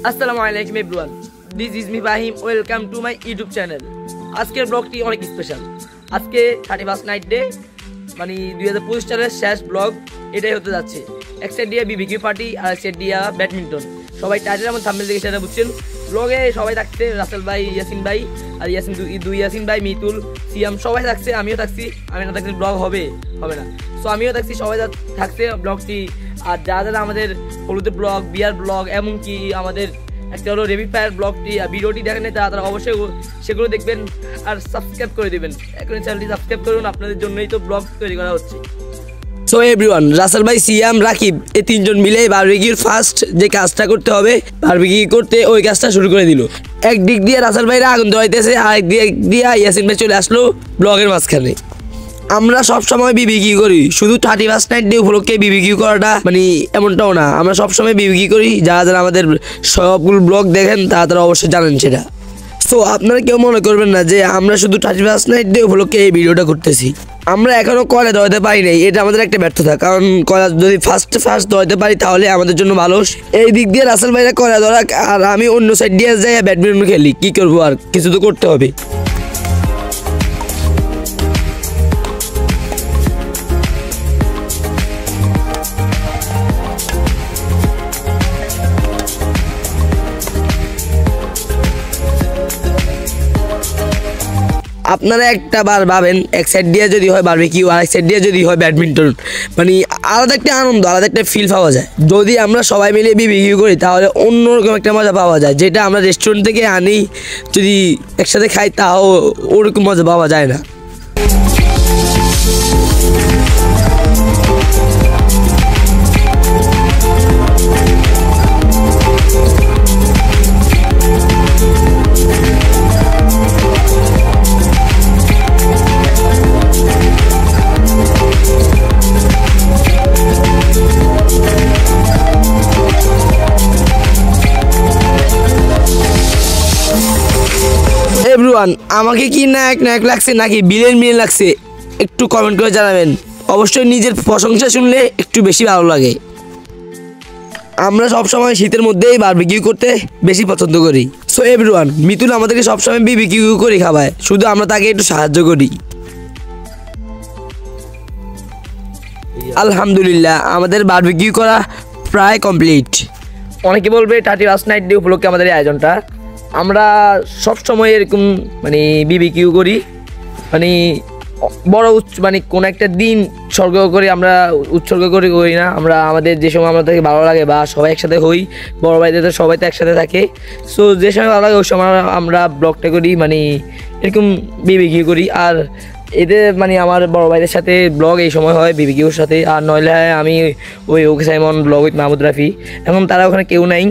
আসসালামু আলাইকুম everyone, this is me Fahim. Welcome to my YouTube channel. আজকের ব্লগটি অনেক স্পেশাল। আজকে 31st নাইট ডে, মানে 2025 সালের শেষ ব্লগ এটাই হতে যাচ্ছে। এক সাইড দিয়ে বিবিকিউ পার্টি আর এক সাইড দিয়া ব্যাডমিন্টন। সবাই টাইটেল এবং থাম্বনেল দেখে সেটা বুঝছেন। ব্লগে সবাই থাকছে, রাসেল ভাই, ইয়াসিন ভাই আর ইয়াসিন ভাই, মিতুল, সিয়াম সবাই থাকছে, আমিও থাকছি। আমি না থাকলে ব্লগ হবে না। সো আমিও থাকছি, সবাই থাকছে ব্লগটি। আর যারা আমাদের হলুদের ব্লগ, বিয়ার ব্লগ, এমনকি আমাদের একটা হলো রেবি ফায়ার ব্লগটি আর ভিডিওটি দেখেন তারা অবশ্যই সেগুলো দেখবেন আর সাবস্ক্রাইব করে দেবেন। এখন চ্যানেলটি সাবস্ক্রাইব করুন, আপনাদের জন্যই তো ব্লগ তৈরি করা হচ্ছে। সো এভরিওয়ান, রাসেল ভাই, সিয়াম, রাকিব এই তিনজন মিলে বারবিকিউর ফার্স্ট যে কাজটা করতে হবে, বারবিকিউ করতে ওই কাজটা শুরু করে দিল। একদিক দিয়ে রাসেল ভাইরা আগুন ধরাইতেছে, আরেক দিক দিয়ে ইয়াসিন ভাই চলে আসলো ব্লগের মাঝখানে। আমরা সবসময় বিবিকিউ করি, শুধু 31st নাইট ডে উপলক্ষে বিবিকিউ করাটা মানে এমনটাও না। আমরা সবসময় বিবিকিউ করি, যারা আমাদের সবগুলো ব্লগ দেখেন তারা অবশ্যই জানেন সেটা। সো আপনারা কেউ মনে করবেন না যে আমরা শুধু 31st নাইট ডে উপলক্ষে এই ভিডিওটা করতেছি। আমরা এখনও কয়লা ধরাতে পারি নাই, এটা আমাদের একটা ব্যর্থতা। কারণ কয়লা যদি ফার্স্ট ধরাতে পারি তাহলে আমাদের জন্য ভালো। এই দিক দিয়ে রাসেল ভাইরা কয়লা ধরা আর আমি অন্য সাইড দিয়ে যাই ব্যাডমিন্টন খেলি। কী করবো, আর কিছু তো করতে হবে। আপনারা একটা বার ভাবেন, এক সাইড দিয়ে যদি হয় বারবিকিউ আর এক সাইড দিয়ে যদি হয় ব্যাডমিন্টন, মানে আলাদা একটা আনন্দ, আলাদা একটা ফিল পাওয়া যায়। যদি আমরা সবাই মিলে বিবিকিউ করি তাহলে অন্যরকম একটা মজা পাওয়া যায়, যেটা আমরা রেস্টুরেন্ট থেকে আনি যদি একসাথে খাই তাও ওরকম মজা পাওয়া যায় না। এভরিওয়ান, আমাকে কি নায়ক লাগছে নাকি বিলেন লাগছে একটু কমেন্ট করে জানাবেন। অবশ্যই নিজের প্রশংসা শুনলে একটু বেশি ভালো লাগে। আমরা সবসময় শীতের মধ্যেই বারবিকিউ করতে বেশি পছন্দ করি। সো এভরিওয়ান, মিতুল আমাদেরকে সবসময় বিবিকিউ করে খাওয়ায়, শুধু আমরা তাকে একটু সাহায্য করি। আলহামদুলিল্লাহ, আমাদের বারবিকিউ করা প্রায় কমপ্লিট। অনেকে বলবে 31st নাইট ডে উপলক্ষে আমাদের এই আয়োজনটা। আমরা সবসময় এরকম মানে বিবিকিউ করি, মানে বড় মানে কোনো একটা দিন উৎসর্গ করি না। আমরা আমাদের যে সময় আমাদের ভালো লাগে বা সবাই একসাথে হই, বড় ভাইদের সবাই তো একসাথে থাকে। সো যে সময় ভালো লাগে ওই সময় আমরা ব্লগটা করি, মানে এরকম বিবিকিউ করি। আর এতে মানে আমার বড় ভাইদের সাথে ব্লগ এই সময় হয় বিবিকিউর সাথে, আর নইলে আমি ওই ওকে Simon blog with Mahmud Rafi. এখন তারা ওখানে কেউ নাই।